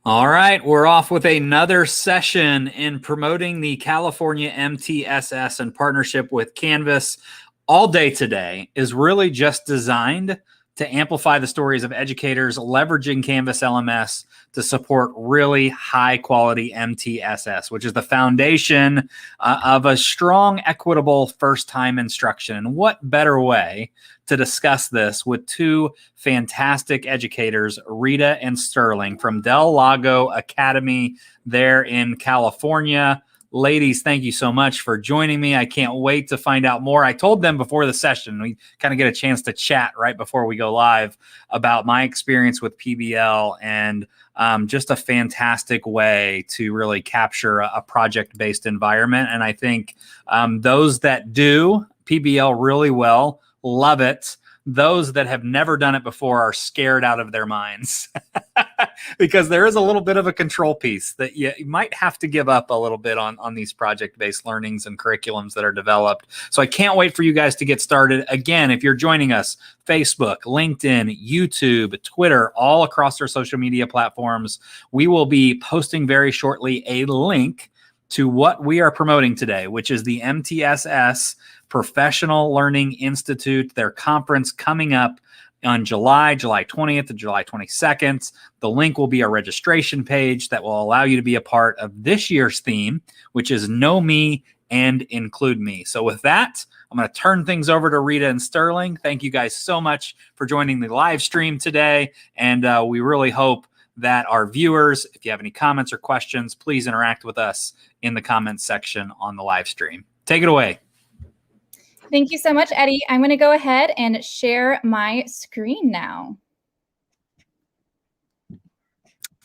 All right, we're off with another session in promoting the California MTSS in partnership with Canvas. All day today is really just designed to amplify the stories of educators leveraging Canvas LMS to support really high quality MTSS, which is the foundation of a strong, equitable first time instruction. And what better way to discuss this with two fantastic educators, Rita and Sterling from Del Lago Academy there in California. Ladies, thank you so much for joining me. I can't wait to find out more. I told them before the session, we kind of get a chance to chat right before we go live about my experience with PBL and just a fantastic way to really capture a project-based environment. And I think those that do PBL really well love it. Those that have never done it before are scared out of their minds because there is a little bit of a control piece that you might have to give up a little bit on these project-based learnings and curriculums that are developed. So I can't wait for you guys to get started. Again, if you're joining us, Facebook, LinkedIn, YouTube, Twitter, all across our social media platforms, we will be posting very shortly a link to what we are promoting today, which is the MTSS Professional Learning Institute, their conference coming up on July 20th to July 22nd. The link will be a registration page that will allow you to be a part of this year's theme, which is Know Me and Include Me. So with that, I'm going to turn things over to Rita and Sterling. Thank you guys so much for joining the live stream today. And we really hope that our viewers, if you have any comments or questions, please interact with us in the comments section on the live stream. Take it away. Thank you so much, Eddie. I'm going to go ahead and share my screen now.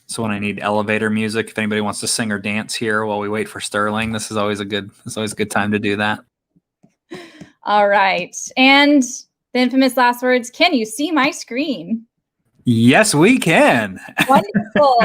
So when I need elevator music, if anybody wants to sing or dance here while we wait for Sterling, this is always a good time to do that. All right. And the infamous last words, can you see my screen? Yes, we can. Wonderful.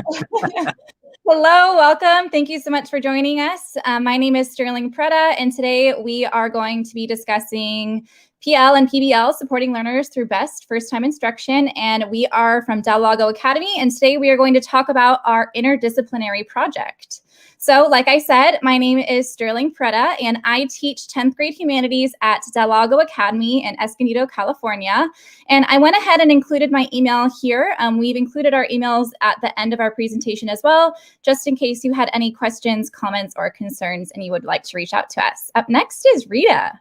Hello, welcome. Thank you so much for joining us. My name is Sterling Preda, and today we are going to be discussing PL and PBL, supporting learners through best first-time instruction. And we are from Del Lago Academy, and today we are going to talk about our interdisciplinary project. So like I said, my name is Sterling Preda, and I teach 10th grade humanities at Del Lago Academy in Escondido, California. And I went ahead and included my email here. We've included our emails at the end of our presentation as well, just in case you had any questions, comments, or concerns and you would like to reach out to us. Up next is Rita.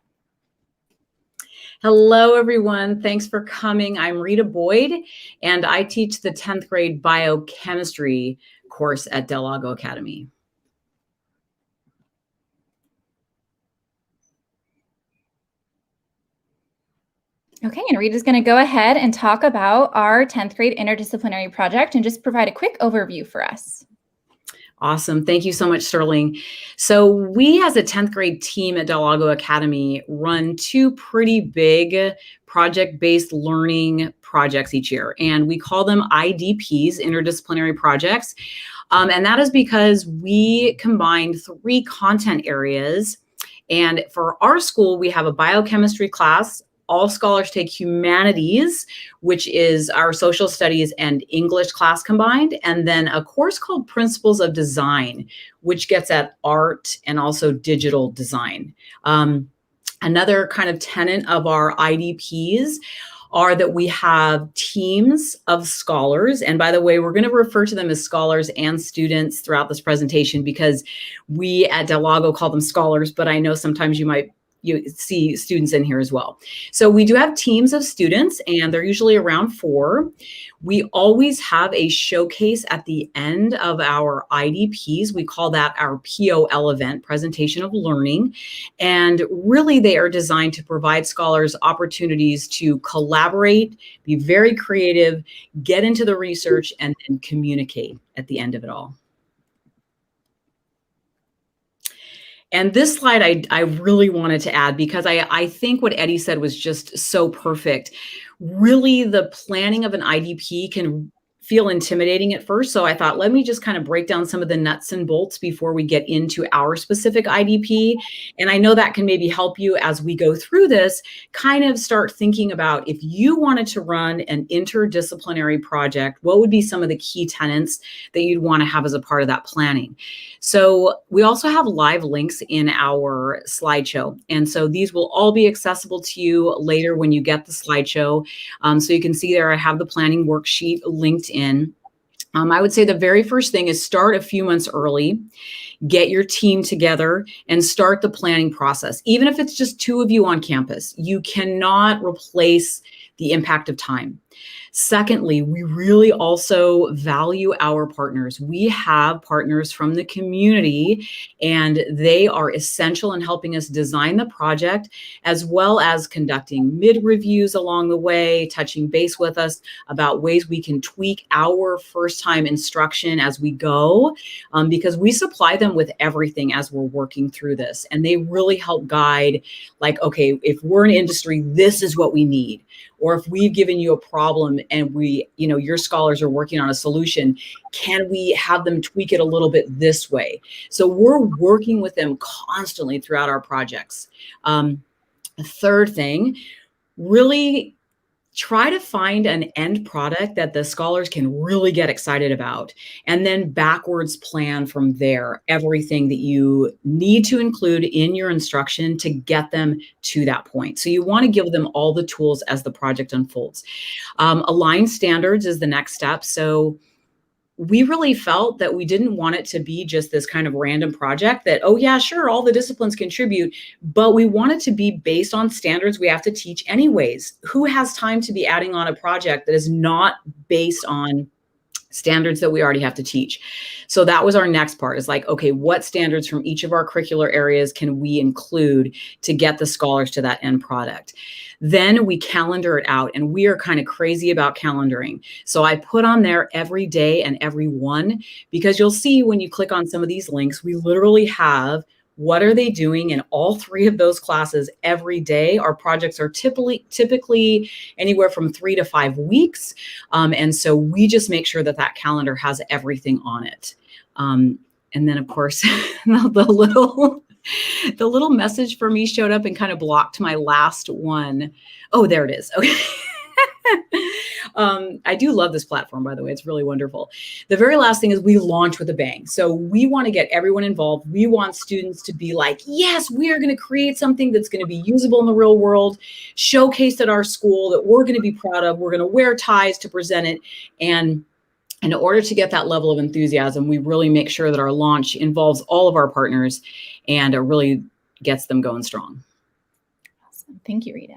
Hello, everyone. Thanks for coming. I'm Rita Boyd, and I teach the 10th grade biochemistry course at Del Lago Academy. Okay, and Rita's going to go ahead and talk about our 10th grade interdisciplinary project and just provide a quick overview for us. Awesome. Thank you so much, Sterling. So we as a 10th grade team at Del Lago Academy run two pretty big project-based learning projects each year, and we call them IDPs, interdisciplinary projects. And that is because we combined three content areas. And for our school, we have a biochemistry class. All scholars take humanities, which is our social studies and English class combined, and then a course called Principles of Design, which gets at art and also digital design. Another kind of tenet of our IDPs are that we have teams of scholars. And by the way, we're going to refer to them as scholars and students throughout this presentation because we at Del Lago call them scholars, but I know sometimes you see students in here as well. So we do have teams of students, and they're usually around 4. We always have a showcase at the end of our IDPs. We call that our POL event, Presentation of Learning. And really they are designed to provide scholars opportunities to collaborate, be very creative, get into the research, and communicate at the end of it all. And this slide I really wanted to add because I think what Eddie said was just so perfect. Really, the planning of an IDP can feel intimidating at first. So I thought, let me just kind of break down some of the nuts and bolts before we get into our specific IDP. And I know that can maybe help you as we go through this, kind of start thinking about if you wanted to run an interdisciplinary project, what would be some of the key tenets that you'd want to have as a part of that planning? So we also have live links in our slideshow. And so these will all be accessible to you later when you get the slideshow. So you can see there, I have the planning worksheet linked in. I would say the very first thing is start a few months early, get your team together and start the planning process. Even if it's just 2 of you on campus, you cannot replace the impact of time. Secondly, we really also value our partners. We have partners from the community, and they are essential in helping us design the project, as well as conducting mid-reviews along the way, touching base with us about ways we can tweak our first-time instruction as we go, because we supply them with everything as we're working through this. And they really help guide, like, okay, if we're in industry, this is what we need. Or if we've given you a problem and your scholars are working on a solution, can we have them tweak it a little bit this way? So we're working with them constantly throughout our projects. A third thing, really try to find an end product that the scholars can really get excited about, and then backwards plan from there, everything that you need to include in your instruction to get them to that point. So you want to give them all the tools as the project unfolds. Align standards is the next step. So we really felt that we didn't want it to be just this kind of random project that, oh yeah, sure, all the disciplines contribute, but we want it to be based on standards we have to teach anyways. Who has time to be adding on a project that is not based on standards that we already have to teach? So that was our next part, is like, okay, what standards from each of our curricular areas can we include to get the scholars to that end product? Then we calendar it out, and we are kind of crazy about calendaring. So I put on there every day and every one, because you'll see when you click on some of these links, we literally have what are they doing in all 3 of those classes every day. Our projects are typically anywhere from 3 to 5 weeks. And so we just make sure that that calendar has everything on it. And then of course, the little message for me showed up and kind of blocked my last one. Oh, there it is. Okay. I do love this platform, by the way. It's really wonderful. The very last thing is we launch with a bang. So we want to get everyone involved. We want students to be like, yes, we are going to create something that's going to be usable in the real world, showcased at our school, that we're going to be proud of. We're going to wear ties to present it. And in order to get that level of enthusiasm, we really make sure that our launch involves all of our partners and it really gets them going strong. Awesome. Thank you, Rita.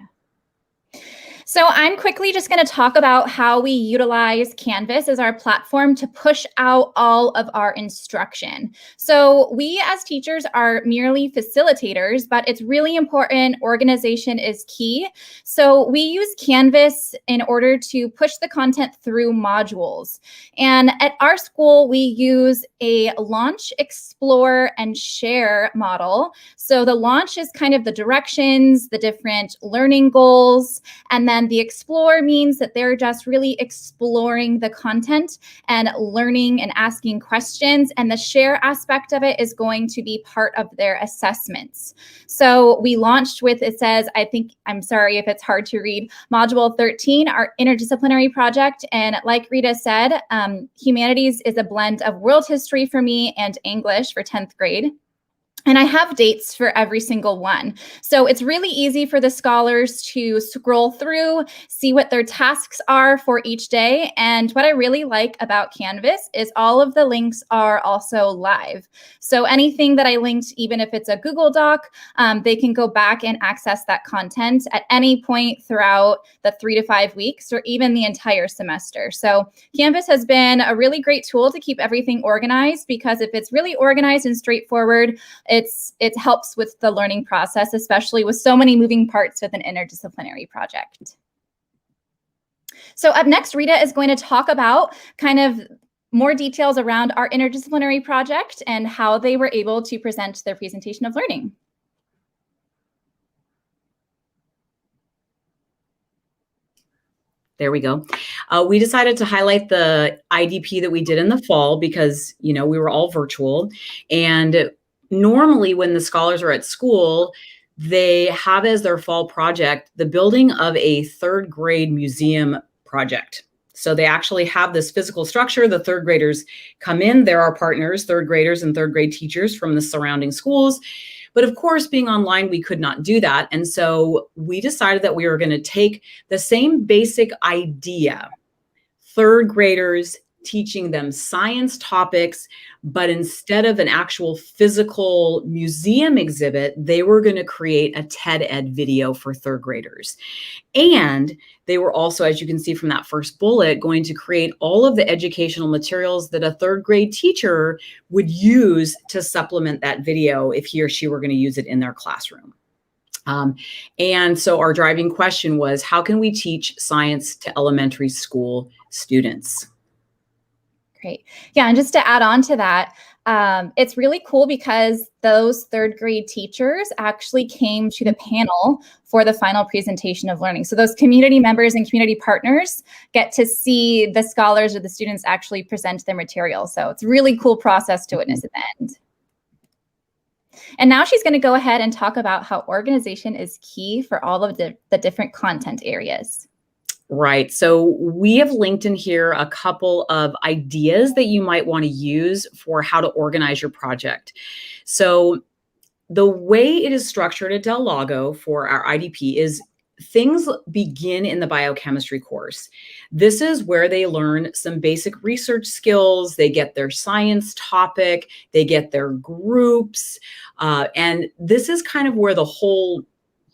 So I'm quickly just going to talk about how we utilize Canvas as our platform to push out all of our instruction. So we as teachers are merely facilitators, but it's really important. Organization is key. So we use Canvas in order to push the content through modules. And at our school, we use a launch, explore, and share model. So the launch is kind of the directions, the different learning goals, and then the explore means that they're just really exploring the content and learning and asking questions. And the share aspect of it is going to be part of their assessments. So we launched with, it says, I'm sorry if it's hard to read, Module 13, our interdisciplinary project. And like Rita said, humanities is a blend of world history for me and English for 10th grade. And I have dates for every single one. So it's really easy for the scholars to scroll through, see what their tasks are for each day. And what I really like about Canvas is all of the links are also live. So anything that I linked, even if it's a Google Doc, they can go back and access that content at any point throughout the 3 to 5 weeks or even the entire semester. So Canvas has been a really great tool to keep everything organized, because if it's really organized and straightforward, it helps with the learning process, especially with so many moving parts with an interdisciplinary project. So up next, Rita is going to talk about kind of more details around our interdisciplinary project and how they were able to present their presentation of learning. There we go. We decided to highlight the IDP that we did in the fall because, we were all virtual. And normally when the scholars are at school, they have as their fall project the building of a third grade museum project. So they actually have this physical structure. The third graders come in. There are partners, third graders and third grade teachers from the surrounding schools. But of course, being online, we could not do that. And so we decided that we were going to take the same basic idea, third graders teaching them science topics, but instead of an actual physical museum exhibit, they were going to create a TED Ed video for third graders. And they were also, as you can see from that first bullet, going to create all of the educational materials that a third grade teacher would use to supplement that video if he or she were going to use it in their classroom. And so our driving question was, how can we teach science to elementary school students? Great. Yeah, and just to add on to that, it's really cool because those third grade teachers actually came to the panel for the final presentation of learning. So those community members and community partners get to see the scholars or the students actually present their material. So it's a really cool process to witness at the end. And now she's going to go ahead and talk about how organization is key for all of the different content areas. Right. So we have linked in here a couple of ideas that you might want to use for how to organize your project. So the way it is structured at Del Lago for our IDP is things begin in the biochemistry course. This is where they learn some basic research skills. They get their science topic, they get their groups, and this is kind of where the whole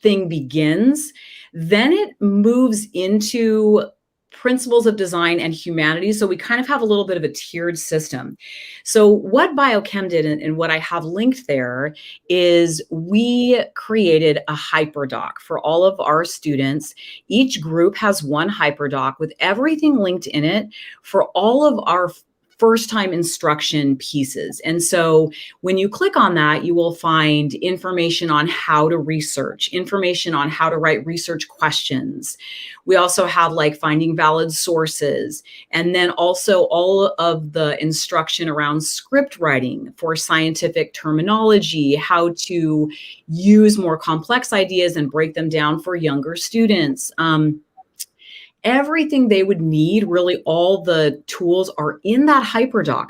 thing begins. Then it moves into principles of design and humanities. So we kind of have a little bit of a tiered system. So what Biochem did and what I have linked there is we created a hyperdoc for all of our students. Each group has one hyperdoc with everything linked in it for all of our first time instruction pieces. And so when you click on that, you will find information on how to research, information on how to write research questions. We also have like finding valid sources, and then also all of the instruction around script writing for scientific terminology, how to use more complex ideas and break them down for younger students. Everything they would need, really all the tools are in that hyperdoc.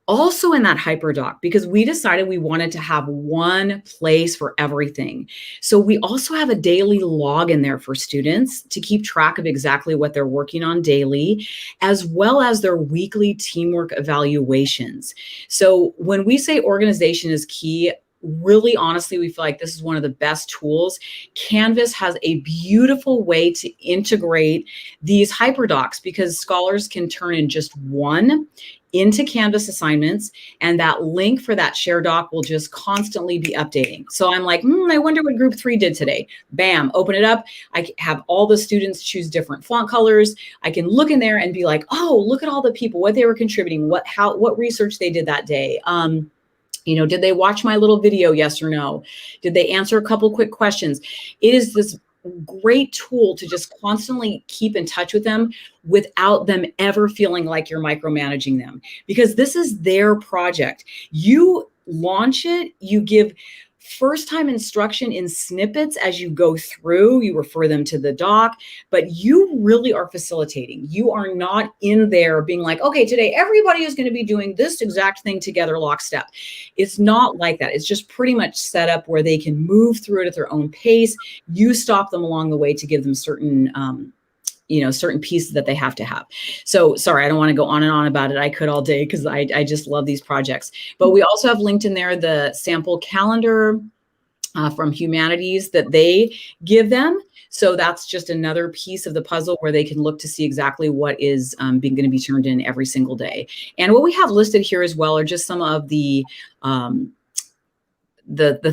Also in that hyperdoc, because we decided we wanted to have one place for everything. So we also have a daily log in there for students to keep track of exactly what they're working on daily, as well as their weekly teamwork evaluations. So when we say organization is key, really, honestly, we feel like this is one of the best tools. Canvas has a beautiful way to integrate these hyperdocs because scholars can turn in just one into Canvas assignments, and that link for that share doc will just constantly be updating. So I'm like, I wonder what group 3 did today. Bam, open it up. I have all the students choose different font colors. I can look in there and be like, oh, look at all the people, what they were contributing, what research they did that day. Did they watch my little video? Yes or no? Did they answer a couple quick questions? It is this great tool to just constantly keep in touch with them without them ever feeling like you're micromanaging them, because this is their project. You launch it, you give first-time instruction in snippets as you go through, you refer them to the doc, but you really are facilitating. You are not in there being like, okay, today everybody is going to be doing this exact thing together lockstep. It's not like that. It's just pretty much set up where they can move through it at their own pace. You stop them along the way to give them certain certain pieces that they have to have. So sorry, I don't want to go on and on about it. I could all day because I just love these projects. But we also have linked in there the sample calendar from humanities that they give them. So that's just another piece of the puzzle where they can look to see exactly what is going to be turned in every single day. And what we have listed here as well are just some of the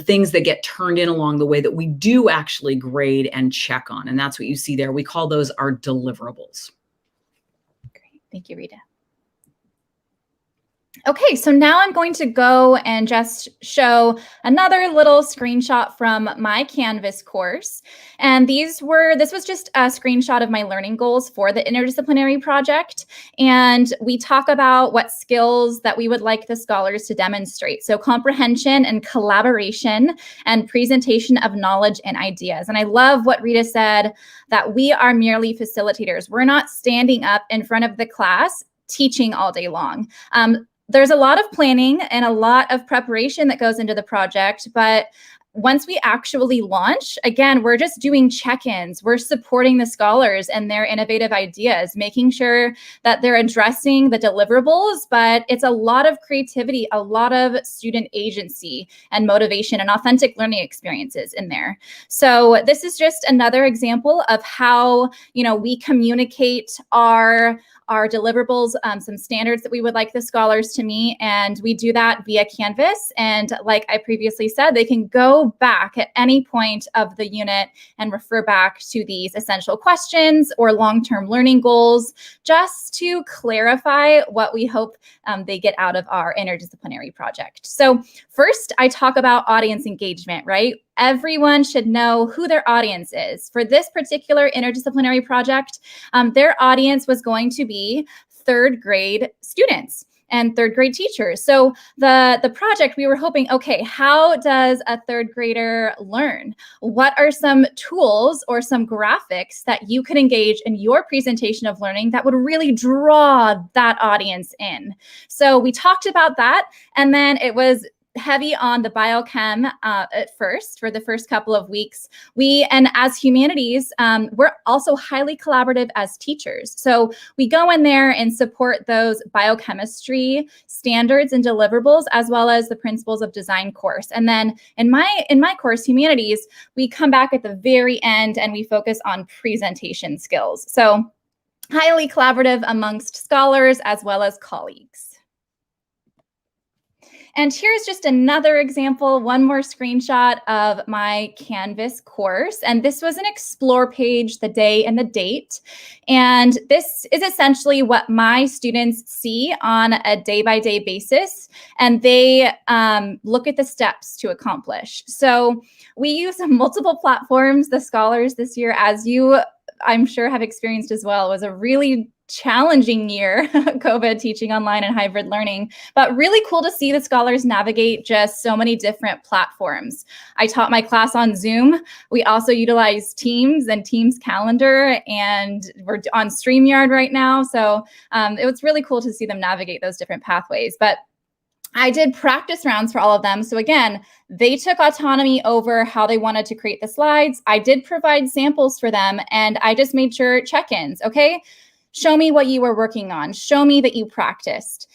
things that get turned in along the way that we do actually grade and check on. And that's what you see there. We call those our deliverables. Great. Thank you, Rita. Okay, so now I'm going to go and just show another little screenshot from my Canvas course. And this was just a screenshot of my learning goals for the interdisciplinary project. And we talk about what skills that we would like the scholars to demonstrate. So comprehension and collaboration and presentation of knowledge and ideas. And I love what Rita said, that we are merely facilitators. We're not standing up in front of the class teaching all day long. There's a lot of planning and a lot of preparation that goes into the project, but once we actually launch, again, we're just doing check-ins. We're supporting the scholars and their innovative ideas, making sure that they're addressing the deliverables, but it's a lot of creativity, a lot of student agency and motivation and authentic learning experiences in there. So this is just another example of how, we communicate our deliverables, some standards that we would like the scholars to meet. And we do that via Canvas. And like I previously said, they can go back at any point of the unit and refer back to these essential questions or long-term learning goals, just to clarify what we hope they get out of our interdisciplinary project. So first, I talk about audience engagement, right? Everyone should know who their audience is. For this particular interdisciplinary project, their audience was going to be third grade students and third grade teachers. So the project, we were hoping, okay, how does a third grader learn? What are some tools or some graphics that you could engage in your presentation of learning that would really draw that audience in? So we talked about that, and then it was heavy on the biochem at first, for the first couple of weeks. And as humanities, we're also highly collaborative as teachers. So we go in there and support those biochemistry standards and deliverables, as well as the principles of design course. And then in my course, humanities, we come back at the very end and we focus on presentation skills. So highly collaborative amongst scholars as well as colleagues. And here's just another example, one more screenshot of my Canvas course. And this was an explore page, the day and the date. And this is essentially what my students see on a day-by-day basis. And they look at the steps to accomplish. So we use multiple platforms. The scholars this year, as you, I'm sure, have experienced as well, was a really challenging year, COVID, teaching online and hybrid learning, but really cool to see the scholars navigate just so many different platforms. I taught my class on Zoom. We also utilize Teams and Teams Calendar, and we're on StreamYard right now. So it was really cool to see them navigate those different pathways. But I did practice rounds for all of them. So again, they took autonomy over how they wanted to create the slides. I did provide samples for them, and I just made sure check-ins, okay? Show me what you were working on. Show me that you practiced.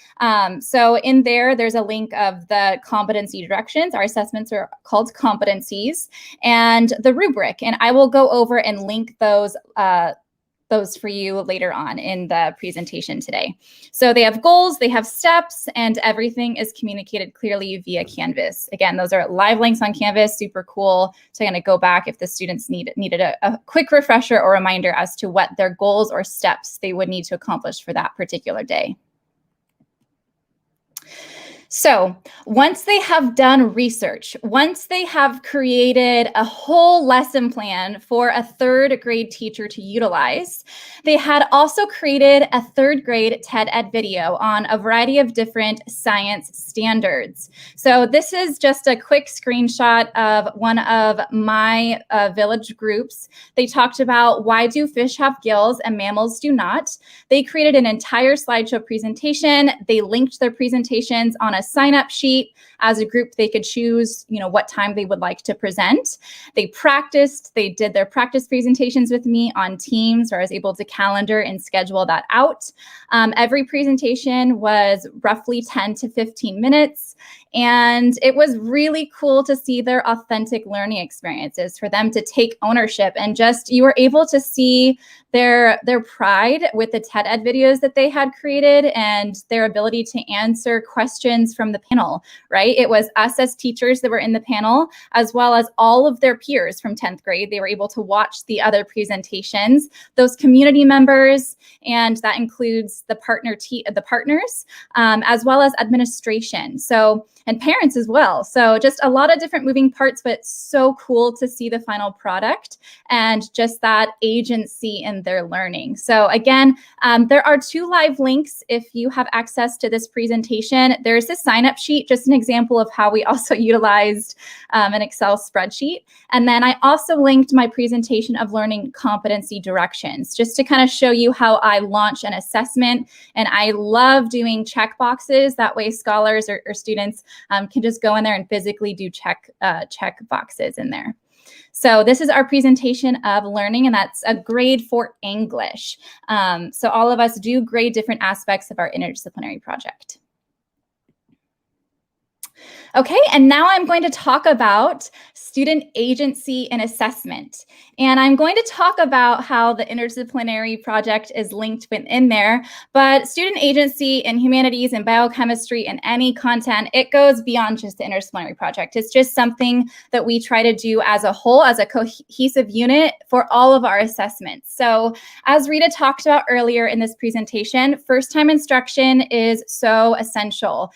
So in there's a link of the competency directions. Our assessments are called competencies, and the rubric. And I will go over and link those for you later on in the presentation today. So they have goals, they have steps, and everything is communicated clearly via Canvas. Again, those are live links on Canvas, super cool to kind of go back if the students needed a quick refresher or reminder as to what their goals or steps they would need to accomplish for that particular day. So once they have done research, once they have created a whole lesson plan for a third grade teacher to utilize, they had also created a third grade TED Ed video on a variety of different science standards. So this is just a quick screenshot of one of my village groups. They talked about, why do fish have gills and mammals do not? They created an entire slideshow presentation. They linked their presentations on a sign-up sheet. As a group, they could choose, what time they would like to present. They practiced. They did their practice presentations with me on Teams, where I was able to calendar and schedule that out. Every presentation was roughly 10 to 15 minutes. And it was really cool to see their authentic learning experiences, for them to take ownership, and just, you were able to see their pride with the TED Ed videos that they had created, and their ability to answer questions presentations from the panel, right? It was us as teachers that were in the panel, as well as all of their peers from 10th grade. They were able to watch the other presentations, those community members, and that includes the partners, as well as administration. So, and parents as well. So just a lot of different moving parts, but so cool to see the final product and just that agency in their learning. So again, there are 2 live links if you have access to this presentation. There's a sign-up sheet, just an example of how we also utilized an Excel spreadsheet. And then I also linked my presentation of learning competency directions, just to kind of show you how I launch an assessment. And I love doing check boxes. That way scholars or students can just go in there and physically do check boxes in there. So this is our presentation of learning, and that's a grade for English. So all of us do grade different aspects of our interdisciplinary project. Okay, and now I'm going to talk about student agency and assessment. And I'm going to talk about how the interdisciplinary project is linked within there, but student agency in humanities and biochemistry and any content, it goes beyond just the interdisciplinary project. It's just something that we try to do as a whole, as a cohesive unit for all of our assessments. So as Rita talked about earlier in this presentation, first-time instruction is so essential.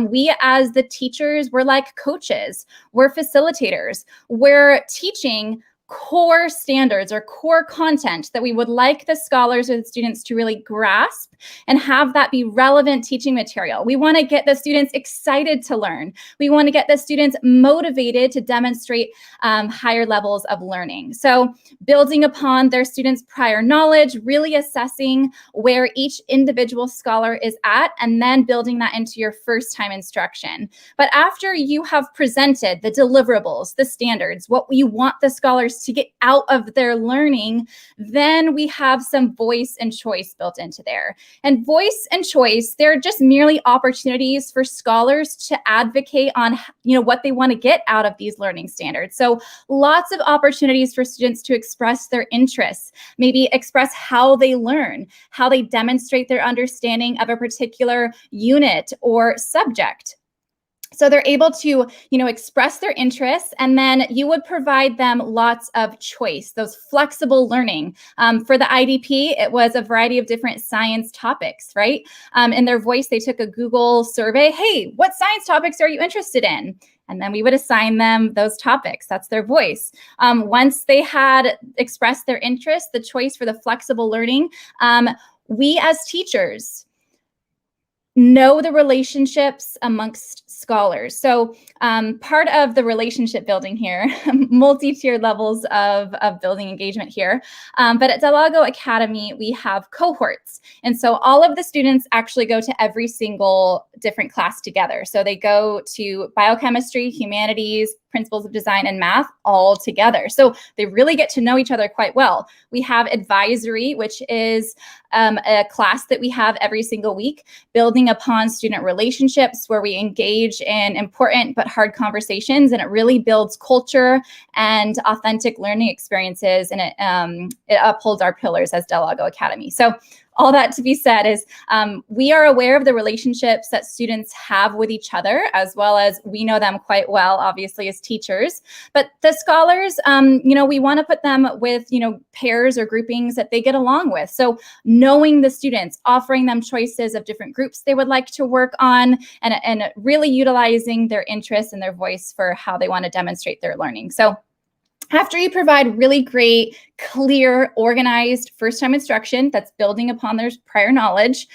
We as the teachers, we're like coaches, we're facilitators, we're teaching core standards or core content that we would like the scholars or the students to really grasp and have that be relevant teaching material. We want to get the students excited to learn. We want to get the students motivated to demonstrate higher levels of learning. So building upon their students' prior knowledge, really assessing where each individual scholar is at, and then building that into your first time instruction. But after you have presented the deliverables, the standards, what you want the scholars to get out of their learning, then we have some voice and choice built into there. And voice and choice, they're just merely opportunities for scholars to advocate on, what they want to get out of these learning standards. So lots of opportunities for students to express their interests, maybe express how they learn, how they demonstrate their understanding of a particular unit or subject. So they're able to, express their interests, and then you would provide them lots of choice, those flexible learning. For the IDP, it was a variety of different science topics, right? In their voice, they took a Google survey. Hey, what science topics are you interested in? And then we would assign them those topics. That's their voice. Once they had expressed their interest, the choice for the flexible learning, we as teachers know the relationships amongst scholars. So part of the relationship building here, multi-tiered levels of building engagement here. But at Lago Academy, we have cohorts. And so all of the students actually go to every single different class together. So they go to biochemistry, humanities, principles of design, and math all together. So they really get to know each other quite well. We have advisory, which is a class that we have every single week, building upon student relationships where we engage in important but hard conversations, and it really builds culture and authentic learning experiences, and it upholds our pillars as Lago Academy. So all that to be said is we are aware of the relationships that students have with each other, as well as we know them quite well, obviously, as teachers. But the scholars, we want to put them with, pairs or groupings that they get along with. So knowing the students, offering them choices of different groups they would like to work on, and really utilizing their interests and their voice for how they want to demonstrate their learning. So after you provide really great, clear, organized first-time instruction that's building upon their prior knowledge,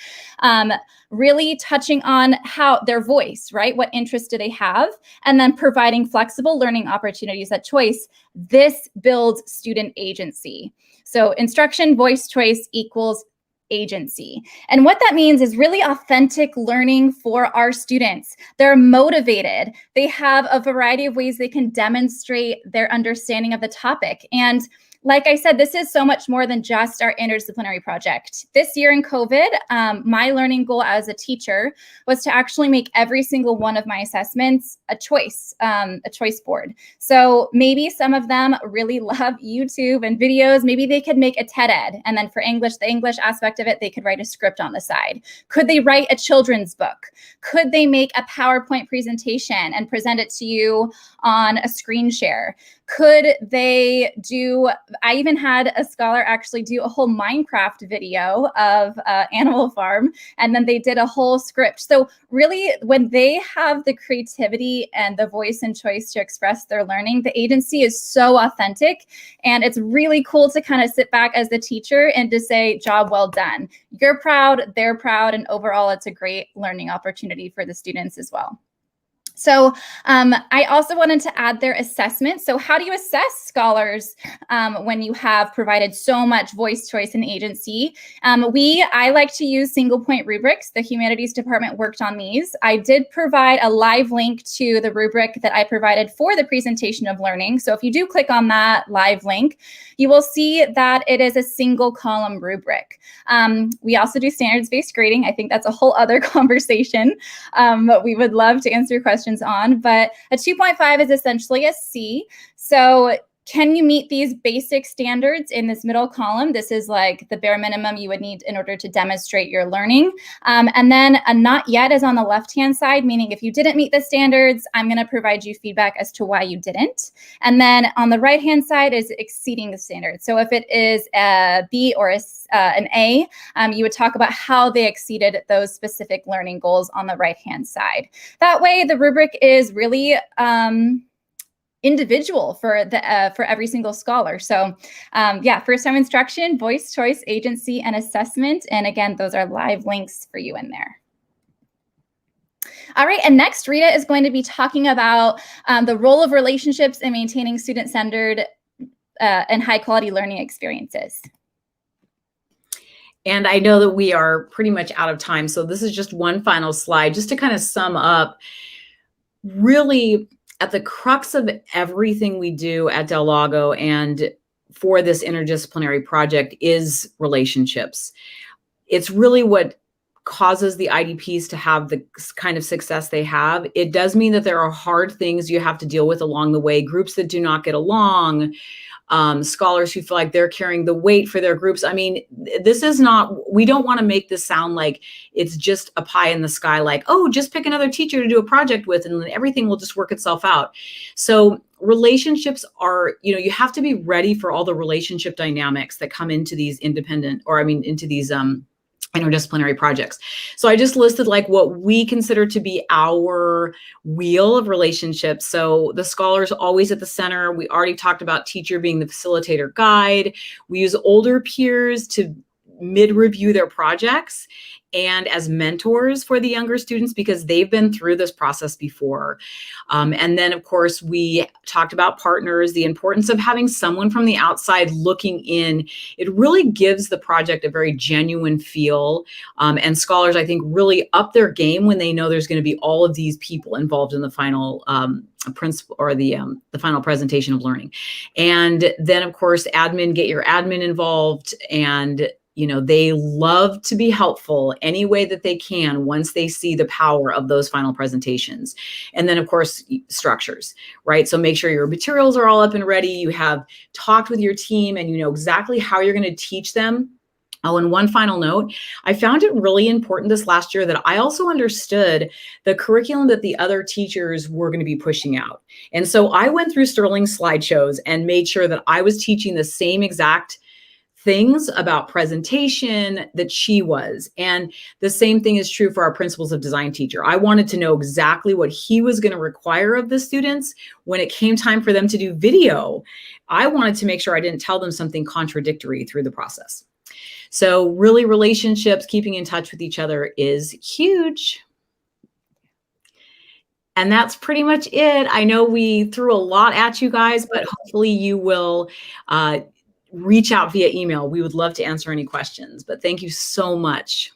really touching on how their voice, right? What interests do they have? And then providing flexible learning opportunities at choice, this builds student agency. So instruction, voice, choice equals agency. And what that means is really authentic learning for our students. They're motivated. They have a variety of ways they can demonstrate their understanding of the topic. And like I said, this is so much more than just our interdisciplinary project. This year in COVID, my learning goal as a teacher was to actually make every single one of my assessments a choice board. So maybe some of them really love YouTube and videos. Maybe they could make a TED Ed. And then for English, the English aspect of it, they could write a script on the side. Could they write a children's book? Could they make a PowerPoint presentation and present it to you on a screen share? Could they do, I even had a scholar actually do a whole Minecraft video of Animal Farm, and then they did a whole script. So really, when they have the creativity and the voice and choice to express their learning, the agency is so authentic. And it's really cool to kind of sit back as the teacher and to say, job well done. You're proud, they're proud, and overall, it's a great learning opportunity for the students as well. So I also wanted to add their assessment. So how do you assess scholars when you have provided so much voice, choice, and agency? I like to use single point rubrics. The humanities department worked on these. I did provide a live link to the rubric that I provided for the presentation of learning. So if you do click on that live link, you will see that it is a single column rubric. We also do standards-based grading. I think that's a whole other conversation, but we would love to answer questions on, but a 2.5 is essentially a C. So can you meet these basic standards in this middle column? This is like the bare minimum you would need in order to demonstrate your learning. And then a not yet is on the left-hand side, meaning if you didn't meet the standards, I'm going to provide you feedback as to why you didn't. And then on the right-hand side is exceeding the standards. So if it is a B or an A, you would talk about how they exceeded those specific learning goals on the right-hand side. That way, the rubric is really individual for every single scholar. So yeah, first time instruction, voice, choice, agency, and assessment. And again, those are live links for you in there. All right, and next, Rita is going to be talking about the role of relationships in maintaining student-centered and high-quality learning experiences. And I know that we are pretty much out of time, so this is just one final slide, just to kind of sum up, really, at the crux of everything we do at Del Lago and for this interdisciplinary project is relationships. It's really what causes the IDPs to have the kind of success they have. It does mean that there are hard things you have to deal with along the way, groups that do not get along, scholars who feel like they're carrying the weight for their groups. I mean, this is not, we don't want to make this sound like it's just a pie in the sky, like, oh, just pick another teacher to do a project with and then everything will just work itself out. So relationships are, you have to be ready for all the relationship dynamics that come into these into these interdisciplinary projects. So I just listed like what we consider to be our wheel of relationships. So the scholar's always at the center. We already talked about teacher being the facilitator guide. We use older peers to mid-review their projects and as mentors for the younger students because they've been through this process before. And then, of course, we talked about partners, the importance of having someone from the outside looking in. It really gives the project a very genuine feel. And scholars, I think, really up their game when they know there's going to be all of these people involved in the final principle or the final presentation of learning. And then, of course, get your admin involved, and they love to be helpful any way that they can once they see the power of those final presentations. And then, of course, structures, right? So make sure your materials are all up and ready. You have talked with your team and you know exactly how you're going to teach them. Oh, and one final note, I found it really important this last year that I also understood the curriculum that the other teachers were going to be pushing out. And so I went through Sterling's slideshows and made sure that I was teaching the same exact things about presentation that she was. And the same thing is true for our principles of design teacher. I wanted to know exactly what he was going to require of the students when it came time for them to do video. I wanted to make sure I didn't tell them something contradictory through the process. So really, relationships, keeping in touch with each other is huge. And that's pretty much it. I know we threw a lot at you guys, but hopefully you will reach out via email. We would love to answer any questions, but thank you so much.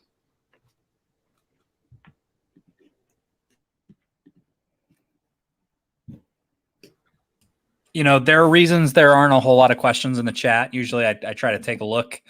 There are reasons there aren't a whole lot of questions in the chat. Usually I try to take a look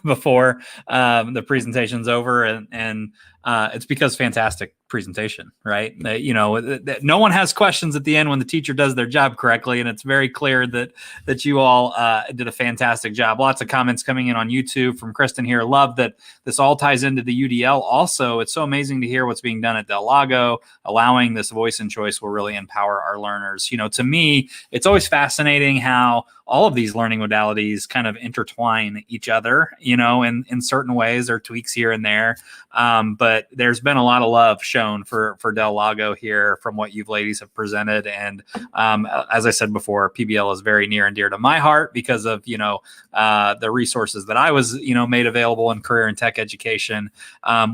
before the presentation's over, and it's because fantastic presentation, right? No one has questions at the end when the teacher does their job correctly, and it's very clear that you all did a fantastic job. Lots of comments coming in on YouTube from Kristen here. Love that this all ties into the UDL. Also, it's so amazing to hear what's being done at Del Lago. Allowing this voice and choice will really empower our learners. To me, it's always fascinating how all of these learning modalities kind of intertwine each other, in certain ways. There are tweaks here and there. But there's been a lot of love shown for Del Lago here from what you ladies have presented. And as I said before, PBL is very near and dear to my heart because of, the resources that I was, made available in career and tech education.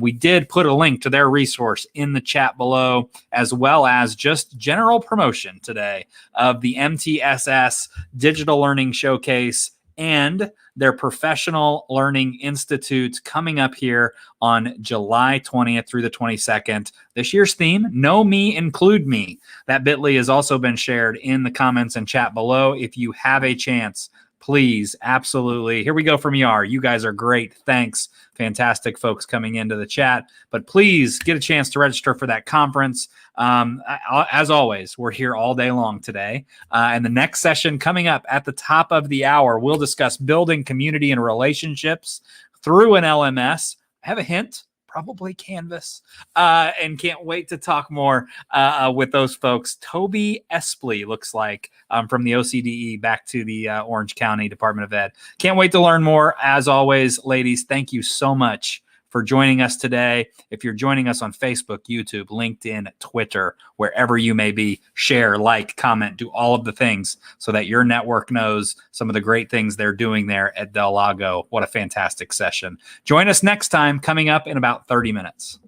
We did put a link to their resource in the chat below, as well as just general promotion today of the MTSS Digital Learning Showcase and their Professional Learning Institute coming up here on July 20th through the 22nd. This year's theme, Know Me, Include Me. That bit.ly has also been shared in the comments and chat below. If you have a chance, please, absolutely. Here we go from ER. You guys are great. Thanks. Fantastic folks coming into the chat. But please get a chance to register for that conference. As always, we're here all day long today. And the next session coming up at the top of the hour, we'll discuss building community and relationships through an LMS. I have a hint. Probably Canvas, and can't wait to talk more with those folks. Toby Espley looks like from the OCDE back to the Orange County Department of Ed. Can't wait to learn more. As always, ladies, thank you so much for joining us today. If you're joining us on Facebook, YouTube, LinkedIn, Twitter, wherever you may be, share, like, comment, do all of the things so that your network knows some of the great things they're doing there at Del Lago. What a fantastic session. Join us next time, coming up in about 30 minutes.